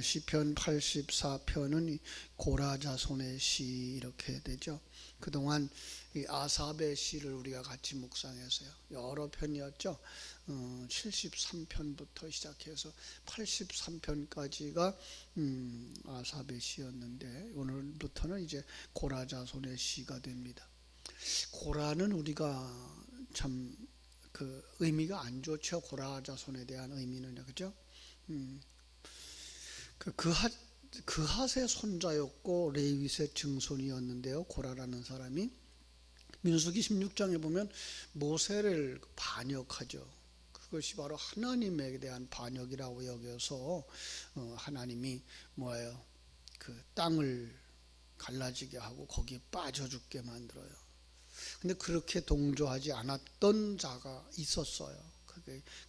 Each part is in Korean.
시편 84편은 고라 자손의 시 이렇게 되죠. 그동안 이 아삽의 시를 우리가 같이 묵상했어요. 여러 편이었죠. 73편부터 시작해서 83편까지가 아삽의 시였는데 오늘부터는 이제 고라 자손의 시가 됩니다. 고라는 우리가 참 그 의미가 안 좋죠. 고라 자손에 대한 의미는, 그죠? 그핫의 손자였고 레위의 증손이었는데요. 고라라는 사람이 민수기 16장에 보면 모세를 반역하죠. 그것이 바로 하나님에 대한 반역이라고 여겨서 하나님이 뭐예요? 그 땅을 갈라지게 하고 거기에 빠져 죽게 만들어요. 근데 그렇게 동조하지 않았던 자가 있었어요.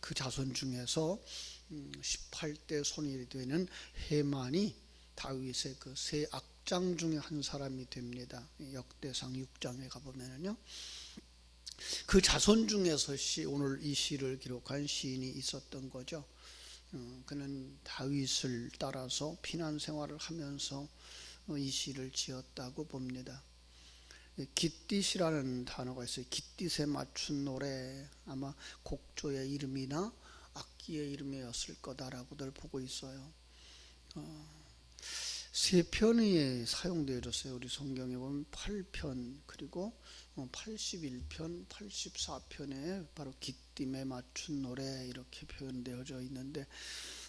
그 자손 중에서 18대 손이 되는 헤만이 다윗의 그 세 악장 중에 한 사람이 됩니다. 역대상 6장에 가보면요, 그 자손 중에서 오늘 이 시를 기록한 시인이 있었던 거죠. 그는 다윗을 따라서 피난 생활을 하면서 이 시를 지었다고 봅니다. 깃딧이라는 단어가 있어요. 깃딧에 맞춘 노래, 아마 곡조의 이름이나 악기의 이름이었을 거다라고들 보고 있어요. 세 편이 사용되어졌어요. 우리 성경에 보면 8편 그리고 81편, 84편에 바로 깃딤에 맞춘 노래 이렇게 표현되어져 있는데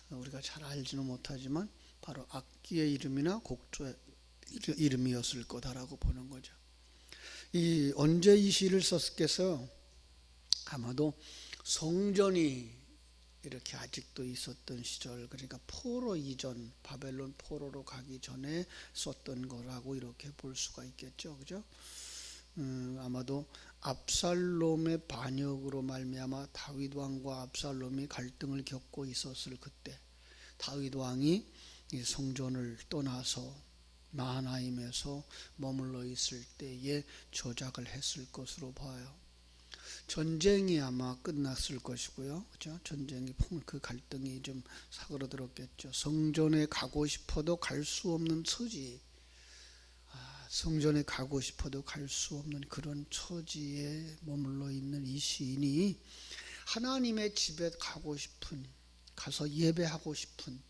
우리가 잘 알지는 못하지만 바로 악기의 이름이나 곡조의 이름이었을 거다라고 보는 거죠. 언제 이 시를 썼겠어요? 아마도 성전이 이렇게 아직도 있었던 시절, 그러니까 포로 이전, 바벨론 포로로 가기 전에 썼던 거라고 이렇게 볼 수가 있겠죠, 그죠? 아마도 압살롬의 반역으로 말미암아 다윗 왕과 압살롬이 갈등을 겪고 있었을 그때, 다윗 왕이 이 성전을 떠나서 마하나임에서 머물러 있을 때에 조작을 했을 것으로 봐요. 전쟁이 아마 끝났을 것이고요. 그죠? 전쟁이 그 갈등이 좀 사그러들었겠죠. 성전에 가고 싶어도 갈 수 없는 처지. 성전에 가고 싶어도 갈 수 없는 그런 처지에 머물러 있는 이 시인이 하나님의 집에 가고 싶은, 가서 예배하고 싶은,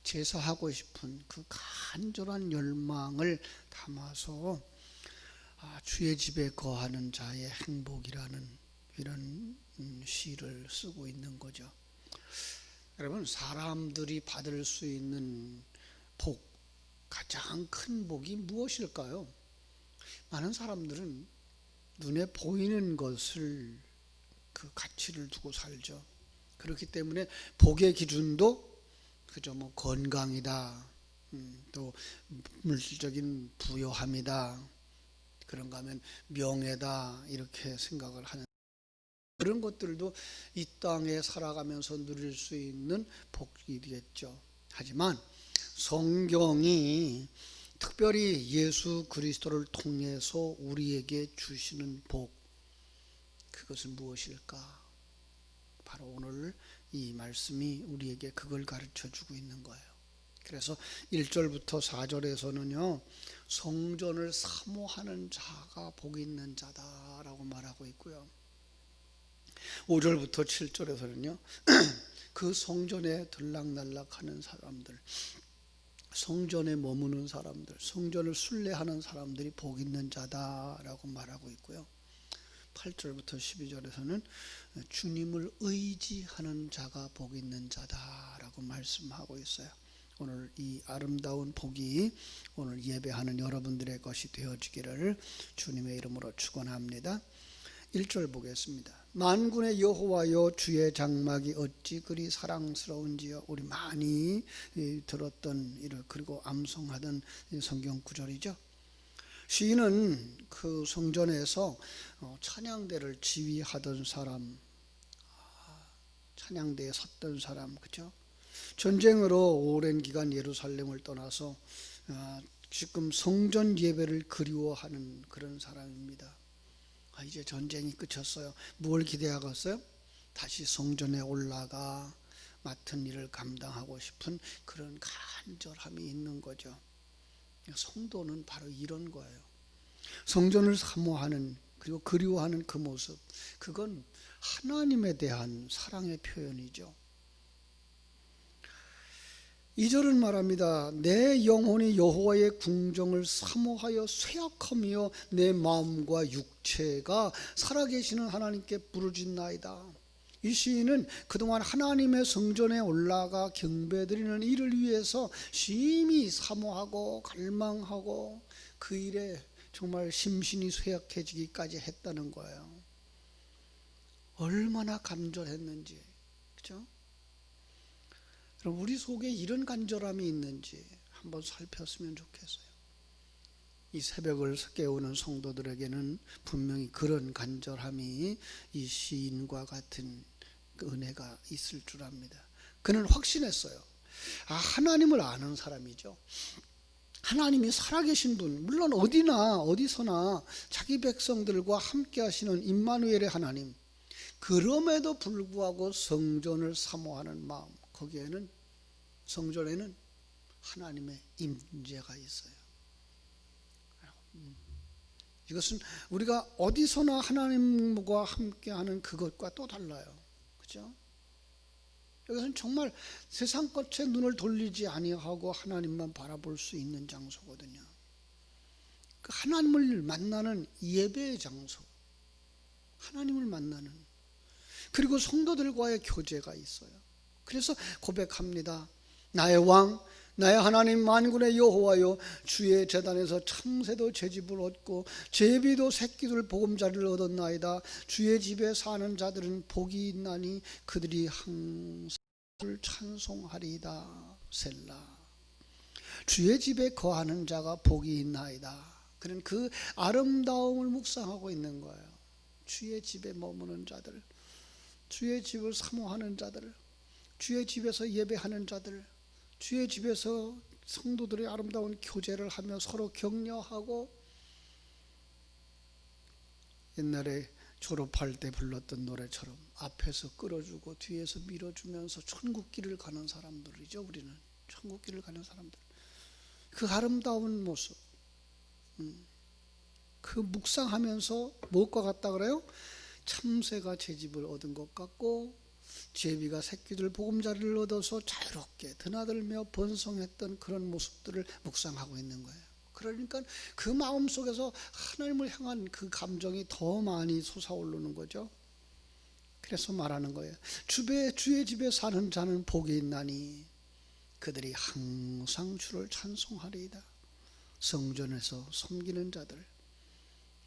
제사하고 싶은 그 간절한 열망을 담아서 주의 집에 거하는 자의 행복이라는 이런 시를 쓰고 있는 거죠. 여러분, 사람들이 받을 수 있는 복, 가장 큰 복이 무엇일까요? 많은 사람들은 눈에 보이는 것을 그 가치를 두고 살죠. 그렇기 때문에 복의 기준도 그저 뭐 건강이다, 또 물질적인 부요함이다, 그런가 하면 명예다 이렇게 생각을 하는, 그런 것들도 이 땅에 살아가면서 누릴 수 있는 복이겠죠. 하지만 성경이 특별히 예수 그리스도를 통해서 우리에게 주시는 복, 그것은 무엇일까? 바로 오늘 이 말씀이 우리에게 그걸 가르쳐 주고 있는 거예요. 그래서 1절부터 4절에서는요, 성전을 사모하는 자가 복 있는 자다라고 말하고 있고요. 5절부터 7절에서는요, 그 성전에 들락날락하는 사람들, 성전에 머무는 사람들, 성전을 순례하는 사람들이 복 있는 자다라고 말하고 있고요. 8절부터 12절에서는 주님을 의지하는 자가 복 있는 자다라고 말씀하고 있어요. 오늘 이 아름다운 복이 오늘 예배하는 여러분들의 것이 되어지기를 주님의 이름으로 축원합니다. 1절 보겠습니다. 만군의 여호와여, 주의 장막이 어찌 그리 사랑스러운지요. 우리 많이 들었던 그리고 암송하던 성경 구절이죠. 시인은 그 성전에서 찬양대를 지휘하던 사람, 찬양대에 섰던 사람, 그죠? 전쟁으로 오랜 기간 예루살렘을 떠나서 지금 성전 예배를 그리워하는 그런 사람입니다. 이제 전쟁이 끝쳤어요. 뭘 기대하겠어요? 다시 성전에 올라가 맡은 일을 감당하고 싶은 그런 간절함이 있는 거죠. 성도는 바로 이런 거예요. 성전을 사모하는, 그리고 그리워하는 그 모습, 그건 하나님에 대한 사랑의 표현이죠. 2절은 말합니다. 내 영혼이 여호와의 궁정을 사모하여 쇠약하며 내 마음과 육체가 살아계시는 하나님께 부르짖나이다. 이 시인은 그동안 하나님의 성전에 올라가 경배드리는 일을 위해서 심히 사모하고 갈망하고 그 일에 정말 심신이 쇠약해지기까지 했다는 거예요. 얼마나 간절했는지, 그렇죠? 그럼 우리 속에 이런 간절함이 있는지 한번 살폈으면 좋겠어요. 이 새벽을 깨우는 성도들에게는 분명히 그런 간절함이 이 시인과 같은 그 은혜가 있을 줄 압니다. 그는 확신했어요. 하나님을 아는 사람이죠. 하나님이 살아계신 분, 물론 어디나 어디서나 자기 백성들과 함께 하시는 임마누엘의 하나님, 그럼에도 불구하고 성전을 사모하는 마음, 거기에는, 성전에는 하나님의 임재가 있어요. 이것은 우리가 어디서나 하나님과 함께하는 그것과 또 달라요. 그렇죠? 여기서는 정말 세상 것에 눈을 돌리지 아니하고 하나님만 바라볼 수 있는 장소거든요. 그 하나님을 만나는 예배의 장소, 하나님을 만나는, 그리고 성도들과의 교제가 있어요. 그래서 고백합니다. 나의 왕, 나의 하나님 만군의 여호와여, 주의 제단에서 참새도 제집을 얻고 제비도 새끼들 보금자리를 얻었나이다. 주의 집에 사는 자들은 복이 있나니 그들이 항상 찬송하리이다. 셀라. 주의 집에 거하는 자가 복이 있나이다. 그는 그 아름다움을 묵상하고 있는 거예요. 주의 집에 머무는 자들, 주의 집을 사모하는 자들, 주의 집에서 예배하는 자들, 주의 집에서 성도들의 아름다운 교제를 하며 서로 격려하고, 옛날에 졸업할 때 불렀던 노래처럼 앞에서 끌어주고 뒤에서 밀어주면서 천국길을 가는 사람들이죠. 우리는 천국길을 가는 사람들, 그 아름다운 모습, 그 묵상하면서 무엇과 같다 그래요? 참새가 제집을 얻은 것 같고 제비가 새끼들 보금자리를 얻어서 자유롭게 드나들며 번성했던 그런 모습들을 묵상하고 있는 거예요. 그러니까 그 마음 속에서 하나님을 향한 그 감정이 더 많이 솟아오르는 거죠. 그래서 말하는 거예요. 주의 집에 사는 자는 복이 있나니 그들이 항상 주를 찬송하리이다. 성전에서 섬기는 자들,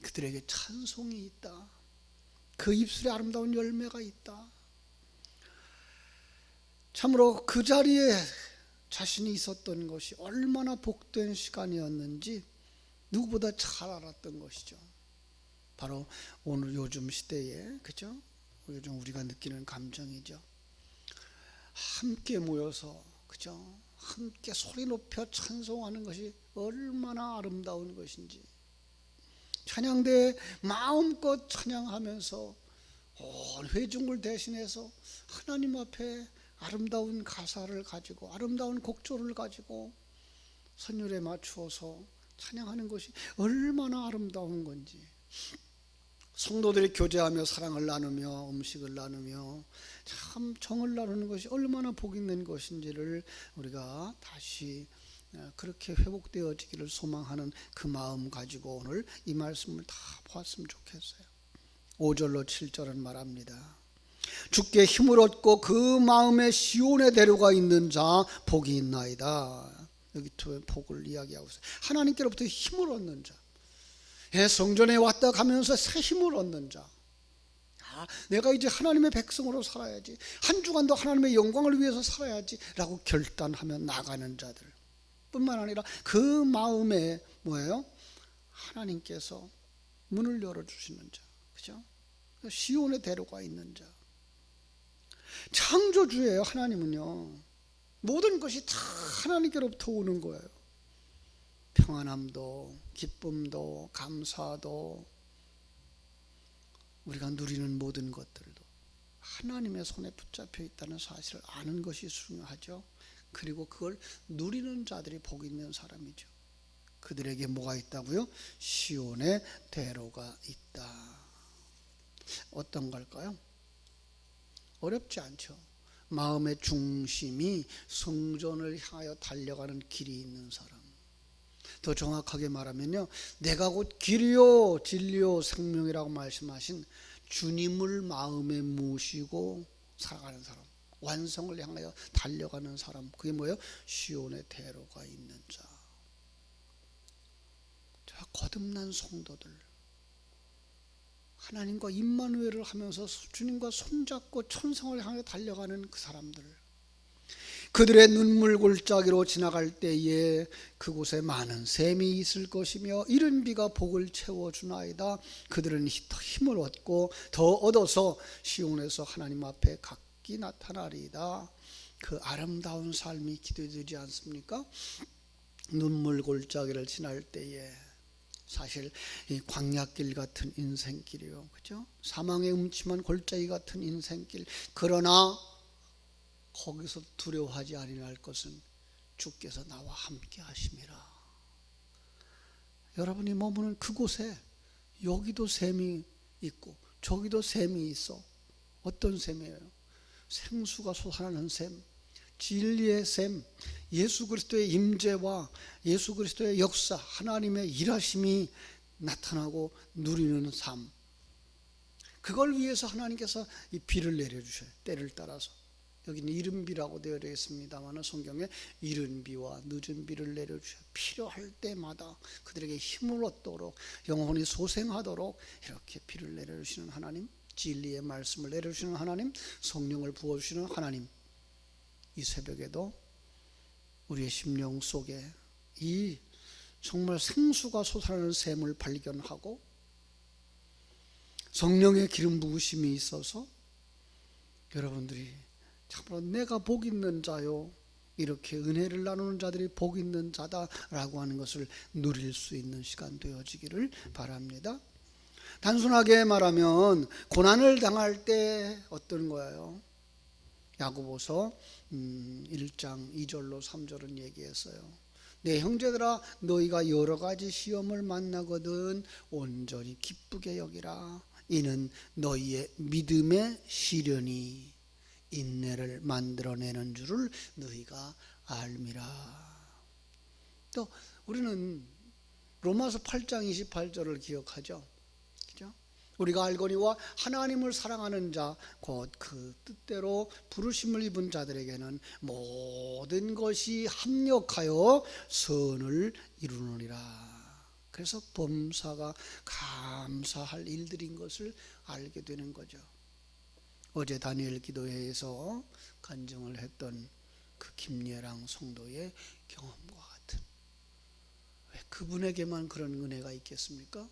그들에게 찬송이 있다. 그 입술에 아름다운 열매가 있다. 참으로 그 자리에 자신이 있었던 것이 얼마나 복된 시간이었는지 누구보다 잘 알았던 것이죠. 바로 오늘 요즘 시대에, 그죠? 요즘 우리가 느끼는 감정이죠. 함께 모여서, 그죠? 함께 소리 높여 찬송하는 것이 얼마나 아름다운 것인지, 찬양대에 마음껏 찬양하면서 온 회중을 대신해서 하나님 앞에 아름다운 가사를 가지고 아름다운 곡조를 가지고 선율에 맞추어서 찬양하는 것이 얼마나 아름다운 건지, 성도들이 교제하며 사랑을 나누며 음식을 나누며 참 정을 나누는 것이 얼마나 복 있는 것인지를 우리가 다시 그렇게 회복되어지기를 소망하는 그 마음 가지고 오늘 이 말씀을 다 보았으면 좋겠어요. 5절로 7절은 말합니다. 주께 힘을 얻고 그 마음에 시온에 데려가 있는 자 복이 있나이다. 여기 두 복을 이야기하고 있어요. 하나님께로부터 힘을 얻는 자, 성전에 왔다 가면서 새 힘을 얻는 자, 내가 이제 하나님의 백성으로 살아야지, 한 주간도 하나님의 영광을 위해서 살아야지 라고 결단하며 나가는 자들 뿐만 아니라 그 마음에 뭐예요? 하나님께서 문을 열어주시는 자, 그죠? 시온에 데려가 있는 자. 창조주예요. 하나님은요, 모든 것이 다 하나님께로부터 오는 거예요. 평안함도 기쁨도 감사도 우리가 누리는 모든 것들도 하나님의 손에 붙잡혀 있다는 사실을 아는 것이 중요하죠. 그리고 그걸 누리는 자들이 복 있는 사람이죠. 그들에게 뭐가 있다고요? 시온의 대로가 있다. 어떤 걸까요? 어렵지 않죠. 마음의 중심이 성전을 향하여 달려가는 길이 있는 사람. 더 정확하게 말하면요, 내가 곧 길이요 진리요 생명이라고 말씀하신 주님을 마음에 모시고 살아가는 사람, 완성을 향하여 달려가는 사람, 그게 뭐예요? 시온의 대로가 있는 자. 거듭난 성도들, 하나님과 임마누엘을 하면서 주님과 손잡고 천성을 향해 달려가는 그 사람들, 그들의 눈물 골짜기로 지나갈 때에 그곳에 많은 샘이 있을 것이며 이른 비가 복을 채워주나이다. 그들은 힘을 얻고 더 얻어서 시온에서 하나님 앞에 각기 나타나리이다. 그 아름다운 삶이 기도되지 않습니까? 눈물 골짜기를 지날 때에 사실 이 광야길 같은 인생길이요, 그죠? 사망의 음침한 골짜기 같은 인생길. 그러나 거기서 두려워하지 아니할 것은 주께서 나와 함께 하심이라. 여러분이 머무는 그곳에 여기도 샘이 있고 저기도 샘이 있어. 어떤 샘이에요? 생수가 솟아나는 샘, 진리의 샘, 예수 그리스도의 임재와 예수 그리스도의 역사, 하나님의 일하심이 나타나고 누리는 삶. 그걸 위해서 하나님께서 이 비를 내려주셔요. 때를 따라서. 여기는 이른 비라고 되어 있습니다만 성경에 이른 비와 늦은 비를 내려주셔요. 필요할 때마다 그들에게 힘을 얻도록, 영혼이 소생하도록 이렇게 비를 내려주시는 하나님, 진리의 말씀을 내려주시는 하나님, 성령을 부어주시는 하나님. 이 새벽에도 우리의 심령 속에 이 정말 생수가 솟아나는 샘을 발견하고 성령의 기름 부으심이 있어서 여러분들이 참으로 내가 복 있는 자요, 이렇게 은혜를 나누는 자들이 복 있는 자다라고 하는 것을 누릴 수 있는 시간 되어지기를 바랍니다. 단순하게 말하면 고난을 당할 때 어떤 거예요? 야고보서 1장 2절로 3절은 얘기했어요. 내 형제들아, 너희가 여러 가지 시험을 만나거든 온전히 기쁘게 여기라. 이는 너희의 믿음의 시련이 인내를 만들어내는 줄을 너희가 알미라. 또 우리는 로마서 8장 28절을 기억하죠. 그죠? 우리가 알거니와 하나님을 사랑하는 자 곧 그 뜻대로 부르심을 입은 자들에게는 모든 것이 합력하여 선을 이루느니라. 그래서 범사가 감사할 일들인 것을 알게 되는 거죠. 어제 다니엘 기도회에서 간증을 했던 그 김예랑 성도의 경험과 같은, 왜 그분에게만 그런 은혜가 있겠습니까?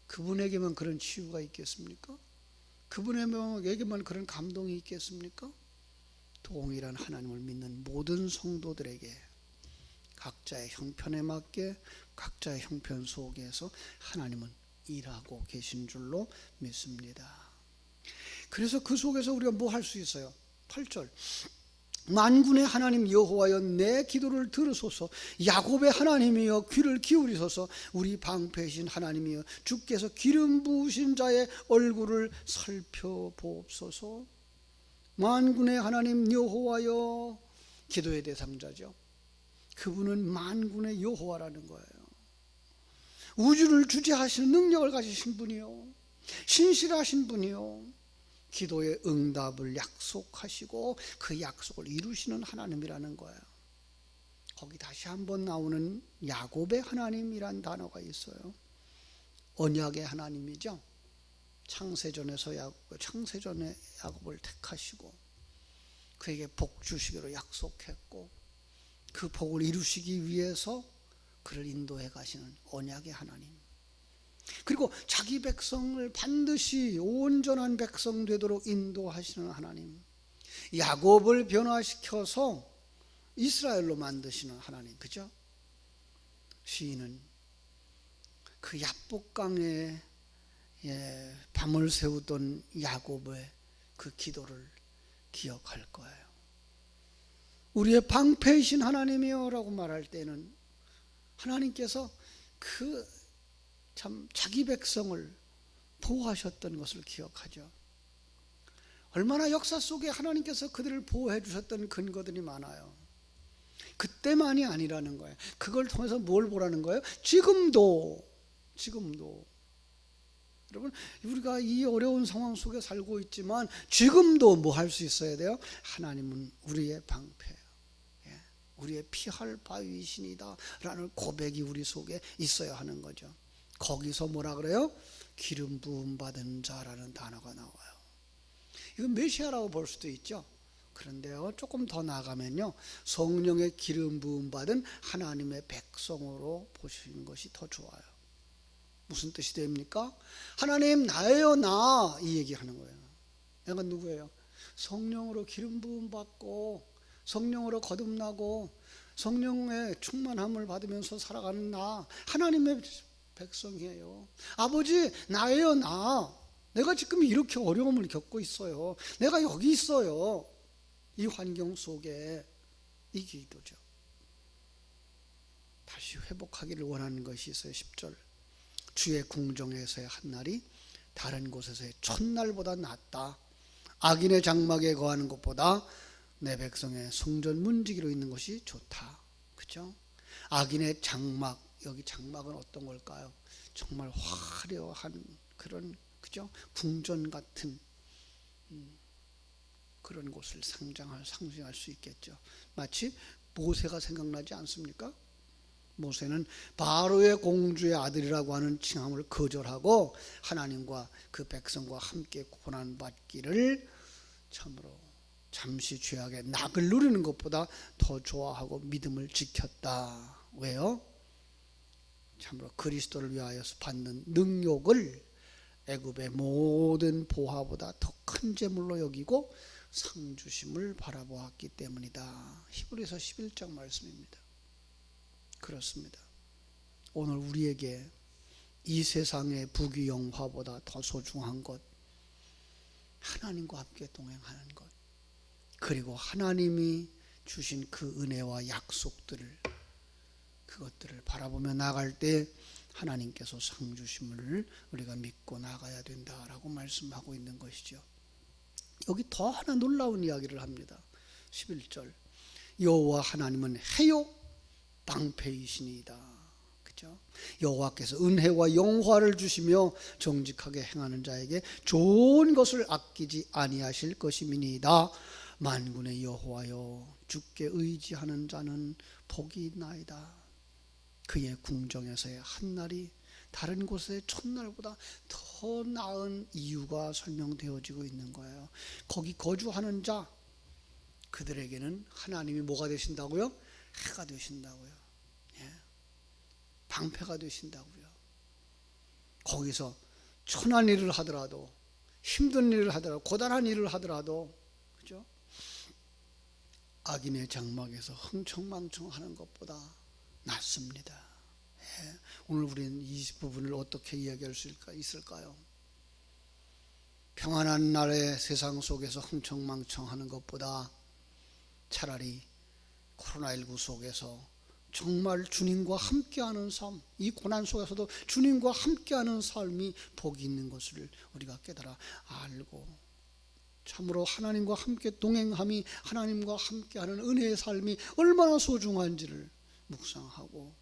그분에게만 그런 치유가 있겠습니까? 그분에게만 그런 감동이 있겠습니까? 동일한 하나님을 믿는 모든 성도들에게 각자의 형편에 맞게 각자의 형편 속에서 하나님은 일하고 계신 줄로 믿습니다. 그래서 그 속에서 우리가 뭐 할 수 있어요? 8절, 만군의 하나님 여호와여 내 기도를 들으소서. 야곱의 하나님이여 귀를 기울이소서. 우리 방패이신 하나님이여 주께서 기름 부으신 자의 얼굴을 살펴보옵소서. 만군의 하나님 여호와여, 기도의 대상자죠. 그분은 만군의 여호와라는 거예요. 우주를 주재하시는 능력을 가지신 분이요, 신실하신 분이요, 기도의 응답을 약속하시고 그 약속을 이루시는 하나님이라는 거예요. 거기 다시 한번 나오는 야곱의 하나님이란 단어가 있어요. 언약의 하나님이죠. 창세전에 야곱을 택하시고 그에게 복 주시기로 약속했고 그 복을 이루시기 위해서 그를 인도해 가시는 언약의 하나님. 그리고 자기 백성을 반드시 온전한 백성 되도록 인도하시는 하나님. 야곱을 변화시켜서 이스라엘로 만드시는 하나님, 그죠? 시인은 그 야복강에 밤을 새우던 야곱의 그 기도를 기억할 거예요. 우리의 방패이신 하나님이여 라고 말할 때는 하나님께서 그 참 자기 백성을 보호하셨던 것을 기억하죠. 얼마나 역사 속에 하나님께서 그들을 보호해 주셨던 근거들이 많아요. 그때만이 아니라는 거예요. 그걸 통해서 뭘 보라는 거예요? 지금도 여러분, 우리가 이 어려운 상황 속에 살고 있지만 지금도 뭐 할 수 있어야 돼요? 하나님은 우리의 방패예요. 우리의 피할 바위이시니다 라는 고백이 우리 속에 있어야 하는 거죠. 거기서 뭐라 그래요? 기름 부음 받은 자라는 단어가 나와요. 이건 메시아라고 볼 수도 있죠. 그런데요, 조금 더 나아가면요, 성령의 기름 부음 받은 하나님의 백성으로 보시는 것이 더 좋아요. 무슨 뜻이 됩니까? 하나님 나예요, 나, 이 얘기하는 거예요. 내가 누구예요? 성령으로 기름 부음 받고 성령으로 거듭나고 성령의 충만함을 받으면서 살아가는 나, 하나님의 백성이에요. 아버지 나예요, 나. 내가 지금 이렇게 어려움을 겪고 있어요. 내가 여기 있어요. 이 환경 속에, 이 기도죠. 다시 회복하기를 원하는 것이 있어요. 10절, 주의 궁정에서의 한 날이 다른 곳에서의 첫날보다 낫다. 악인의 장막에 거하는 것보다 내 백성의 성전 문지기로 있는 것이 좋다. 그죠? 악인의 장막, 여기 장막은 어떤 걸까요? 정말 화려한 그런, 그죠? 궁전 같은 그런 곳을 상징할 수 있겠죠. 마치 모세가 생각나지 않습니까? 모세는 바로의 공주의 아들이라고 하는 칭함을 거절하고 하나님과 그 백성과 함께 고난받기를 참으로 잠시 죄악의 낙을 누리는 것보다 더 좋아하고 믿음을 지켰다. 왜요? 참으로 그리스도를 위하여서 받는 능욕을 애굽의 모든 보화보다 더 큰 재물로 여기고 상주심을 바라보았기 때문이다. 히브리서 11장 말씀입니다. 그렇습니다. 오늘 우리에게 이 세상의 부귀 영화보다 더 소중한 것, 하나님과 함께 동행하는 것, 그리고 하나님이 주신 그 은혜와 약속들을, 그것들을 바라보며 나갈 때 하나님께서 상 주심을 우리가 믿고 나가야 된다라고 말씀하고 있는 것이죠. 여기 더 하나 놀라운 이야기를 합니다. 11절, 여호와 하나님은 해요 방패이시니이다. 그죠? 여호와께서 은혜와 영화를 주시며 정직하게 행하는 자에게 좋은 것을 아끼지 아니하실 것임이니이다. 만군의 여호와여, 주께 의지하는 자는 복이 있나이다. 그의 궁정에서의 한날이 다른 곳의 첫날보다 더 나은 이유가 설명되어지고 있는 거예요. 거기 거주하는 자, 그들에게는 하나님이 뭐가 되신다고요? 해가 되신다고요. 예. 방패가 되신다고요. 거기서 천한 일을 하더라도, 힘든 일을 하더라도, 고단한 일을 하더라도, 그죠? 악인의 장막에서 흥청망청하는 것보다 낫습니다. 예. 오늘 우리는 이 부분을 어떻게 이야기할 수 있을까요? 평안한 날의 세상 속에서 흥청망청하는 것보다 차라리 코로나19 속에서 정말 주님과 함께하는 삶, 이 고난 속에서도 주님과 함께하는 삶이 복이 있는 것을 우리가 깨달아 알고, 참으로 하나님과 함께 동행함이, 하나님과 함께하는 은혜의 삶이 얼마나 소중한지를 묵상하고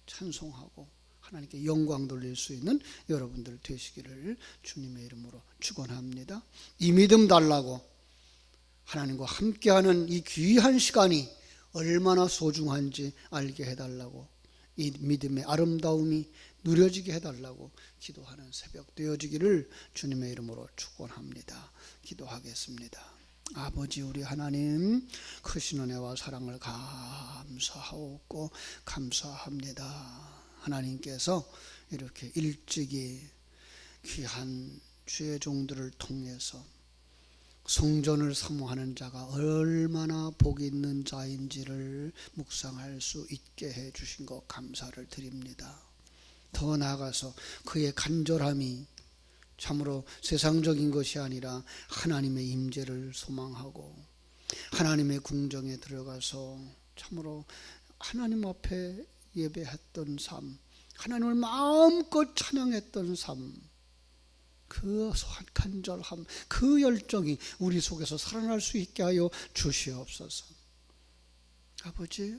찬송하고 하나님께 영광 돌릴 수 있는 여러분들 되시기를 주님의 이름으로 축원합니다. 이 믿음 달라고, 하나님과 함께하는 이 귀한 시간이 얼마나 소중한지 알게 해달라고, 이 믿음의 아름다움이 누려지게 해달라고 기도하는 새벽 되어지기를 주님의 이름으로 축원합니다. 기도하겠습니다. 아버지 우리 하나님, 크신 은혜와 사랑을 감사하옵고 감사합니다. 하나님께서 이렇게 일찍이 귀한 주의 종들을 통해서 성전을 사모하는 자가 얼마나 복이 있는 자인지를 묵상할 수 있게 해 주신 것 감사를 드립니다. 더 나아가서 그의 간절함이 참으로 세상적인 것이 아니라 하나님의 임재를 소망하고 하나님의 궁정에 들어가서 참으로 하나님 앞에 예배했던 삶, 하나님을 마음껏 찬양했던 삶, 그 간절함, 그 열정이 우리 속에서 살아날 수 있게 하여 주시옵소서. 아버지,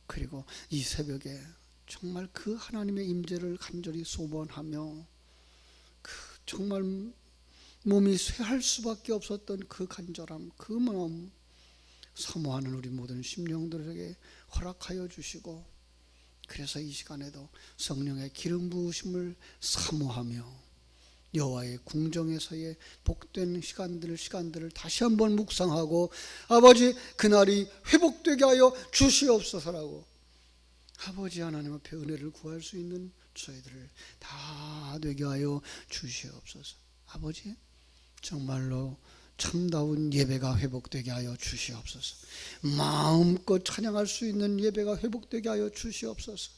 그리고 이 새벽에 정말 그 하나님의 임재를 간절히 소원하며 그 정말 몸이 쇠할 수밖에 없었던 그 간절함, 그 마음 사모하는 우리 모든 심령들에게 허락하여 주시고, 그래서 이 시간에도 성령의 기름 부으심을 사모하며 여호와의 궁정에서의 복된 시간들을 다시 한번 묵상하고, 아버지 그날이 회복되게 하여 주시옵소서라고 아버지 하나님 앞에 은혜를 구할 수 있는 저희들을 다 되게 하여 주시옵소서. 아버지, 정말로 참다운 예배가 회복되게 하여 주시옵소서. 마음껏 찬양할 수 있는 예배가 회복되게 하여 주시옵소서.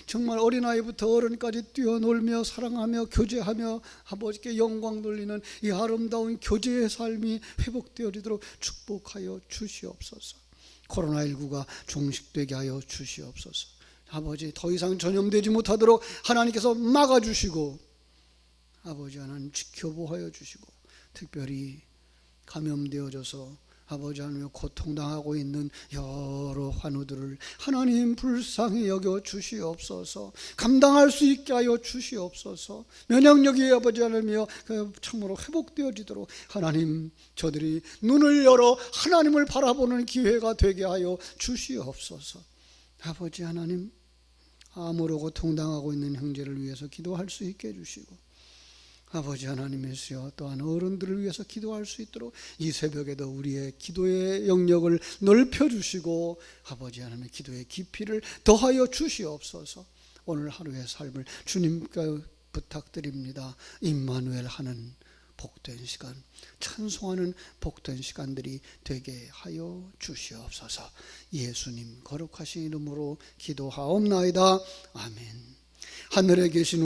정말 어린아이부터 어른까지 뛰어놀며 사랑하며 교제하며 아버지께 영광 돌리는 이 아름다운 교제의 삶이 회복되어지도록 축복하여 주시옵소서. 코로나19가 종식되게 하여 주시옵소서. 아버지, 더 이상 전염되지 못하도록 하나님께서 막아주시고 아버지 하나님 지켜보하여 주시고, 특별히 감염되어져서 아버지 하나님 고통당하고 있는 여러 환우들을 하나님 불쌍히 여겨 주시옵소서. 감당할 수 있게 하여 주시옵소서. 면역력이 아버지 하나님이여 참으로 회복되어지도록 하나님 저들이 눈을 열어 하나님을 바라보는 기회가 되게 하여 주시옵소서. 아버지 하나님, 암으로 고통당하고 있는 형제를 위해서 기도할 수 있게 해주시고, 아버지 하나님이시여 또한 어른들을 위해서 기도할 수 있도록 이 새벽에도 우리의 기도의 영역을 넓혀주시고 아버지 하나님의 기도의 깊이를 더하여 주시옵소서. 오늘 하루의 삶을 주님께 부탁드립니다. 임마누엘 하는 복된 시간, 찬송하는 복된 시간들이 되게 하여 주시옵소서. 예수님 거룩하신 이름으로 기도하옵나이다. 아멘. 하늘에 계신